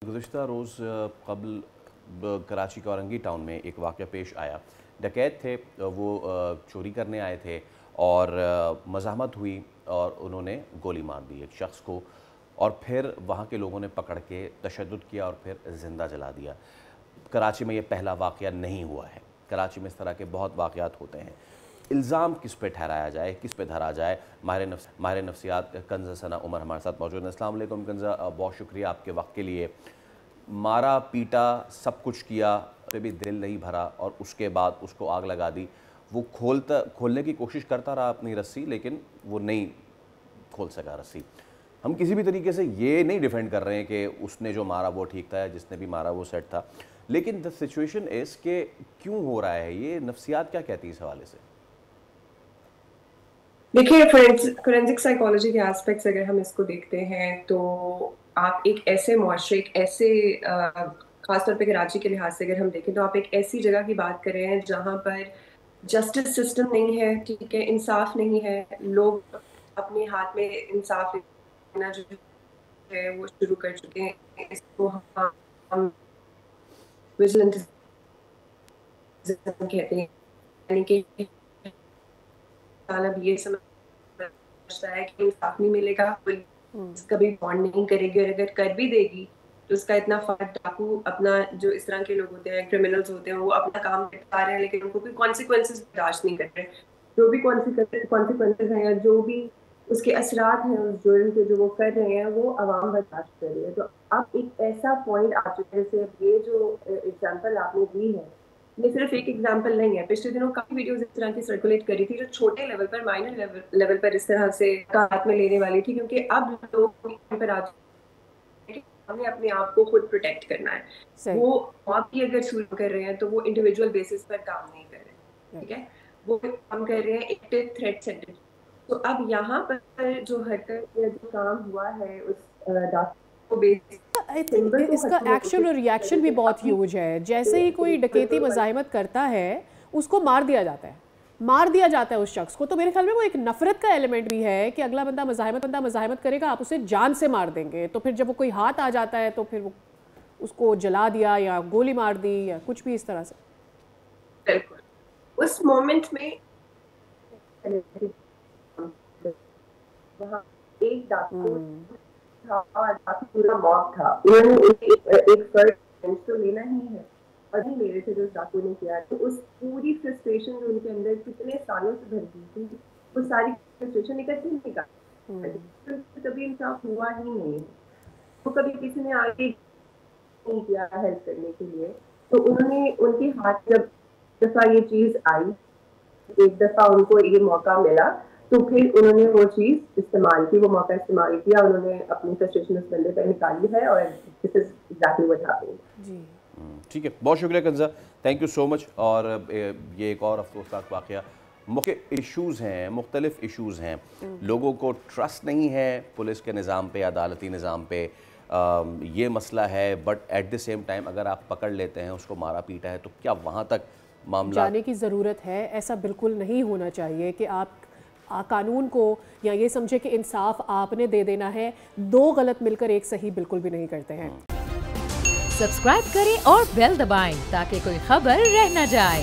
गुज़िश्ता रोज़ कबल कराची के औरंगी टाउन में एक वाक़या पेश आया। डकैत थे, वो चोरी करने आए थे और मज़ाहमत हुई और उन्होंने गोली मार दी एक शख्स को और फिर वहाँ के लोगों ने पकड़ के तशद्दुद किया और फिर ज़िंदा जला दिया। कराची में ये पहला वाक़या नहीं हुआ है। कराची में इस तरह के बहुत वाक़यात होते हैं। इल्ज़ाम किस पे ठहराया जाए, किस पे धरा जाए? माहिर नफ्सियात कंज़ा सना उमर हमारे साथ मौजूद हैं। अस्सलाम वालेकुम कंज़ा, बहुत शुक्रिया आपके वक्त के लिए। मारा पीटा सब कुछ किया, फिर भी दिल नहीं भरा और उसके बाद उसको आग लगा दी। वो खोलने की कोशिश करता रहा अपनी रस्सी, लेकिन वो नहीं खोल सका रस्सी। हम किसी भी तरीके से ये नहीं डिफेंड कर रहे हैं कि उसने जो मारा वो ठीक था या जिसने भी मारा वो सेट था, लेकिन द सिचुएशन इज़ कि क्यों हो रहा है ये? नफ्सियात क्या कहती है इस हवाले से? देखिए, फोरेंसिक साइकोलॉजी के एस्पेक्ट्स अगर हम इसको देखते हैं तो आप एक ऐसे मुआशरे, एक ऐसे खासतौर पे कराची के लिहाज से अगर हम देखें तो आप एक ऐसी जगह की बात कर रहे हैं जहाँ पर जस्टिस सिस्टम नहीं है, ठीक है, इंसाफ नहीं है। लोग अपने हाथ में इंसाफ लेना जो है वो शुरू कर चुके हैं। इसको हम विजिलेंटिज्म कहते हैं, यानी कि अब ये समझता है कि इंसाफ नहीं मिलेगा, पुलिस कभी बॉन्ड नहीं करेगी और अगर कर भी देगी तो उसका इतना फर्क, डाकू अपना, जो इस तरह के लोग होते हैं, क्रिमिनल्स होते हैं, वो अपना काम कर पा रहे हैं लेकिन उनको कोई कॉन्सिक्वेंसेस बर्दाश्त नहीं कर रहे। जो भी कॉन्सिक्वेंसेस हैं या जो भी उसके असरात हैं उस जुर्म के जो वो कर रहे हैं वो आवाम बर्दाश्त कर रही है। तो अब एक ऐसा पॉइंट आ चुका है, जैसे ये जो एग्जाम्पल आपने दी है, ये सिर्फ एक एग्जाम्पल नहीं है। पिछले दिनों काफी वीडियोस इस तरह की सर्कुलेट करी थी जो छोटे लेवल पर, माइनर लेवल पर इस तरह से हाथ में लेने वाली थी, क्योंकि अब लोग पर आ चुके हैं कि हमें अपने आप को खुद प्रोटेक्ट करना है। वो आप भी अगर शुरू कर रहे हैं तो वो इंडिविजुअल बेसिस पर काम नहीं कर रहे, ठीक है, वो काम कर रहे हैं एक्टिव थ्रेट सेंटर। तो अब यहाँ पर जो हरकत या जो काम हुआ है उस डाकू को बेस आई थिंक इसका एक्शन और रिएक्शन भी बहुत ह्यूज है। जैसे ही कोई डकैती मज़ाहमत करता है उसको मार दिया जाता है उस शख्स को। तो मेरे ख्याल में वो एक नफरत का एलिमेंट भी है कि अगला बंदा मज़ाहमत करेगा, आप उसे जान से मार देंगे। तो फिर जब वो कोई हाथ आ जाता है तो फिर वो उसको जला दिया या गोली मार दी या कुछ भी इस तरह से। बिल्कुल उस मोमेंट में वहाँ एक डाकू था और काफी पूरा मॉब था। उन्होंने एक फर्स्ट तो लेना ही है और नहीं ले रहे थे जो डाकू ने किया। तो उस पूरी फ्रस्ट्रेशन जो उनके अंदर कितने सालों से भर गई थी, वो सारी फ्रस्ट्रेशन इकट्ठी निकाली। कभी इंसाफ हुआ ही नहीं, तो कभी किसी ने आगे नहीं किया हेल्प करने के लिए। तो उन्होंने उनके हाथ जब दफा ये चीज आई, एक दफा उनको ये मौका मिला तो फिर उन्होंने वो चीज इस्तेमाल की, वो मौका इस्तेमाल किया, उन्होंने अपनी फ्रस्ट्रेशन उस बंदे पर निकाली है और this is exactly what happened. जी ठीक है, बहुत शुक्रिया Kanza, thank you so much. और ये एक और अफसोसनाक वाक़या। मुख्य इशूज़ हैं, मुख्तलिफ इशूज़ हैं। लोगों को ट्रस्ट नहीं है पुलिस के निज़ाम पे, अदालती निज़ाम पे, ये मसला है। But at the same time अगर आप पकड़ लेते हैं, उसको मारा पीटा है, तो क्या वहाँ तक मामला जाने की ज़रूरत है? ऐसा बिल्कुल नहीं होना चाहिए कि आप कानून को या ये समझे कि इंसाफ आपने दे देना है। दो गलत मिलकर एक सही बिल्कुल भी नहीं करते हैं। सब्सक्राइब करें और बेल दबाएं ताकि कोई खबर रह न जाए।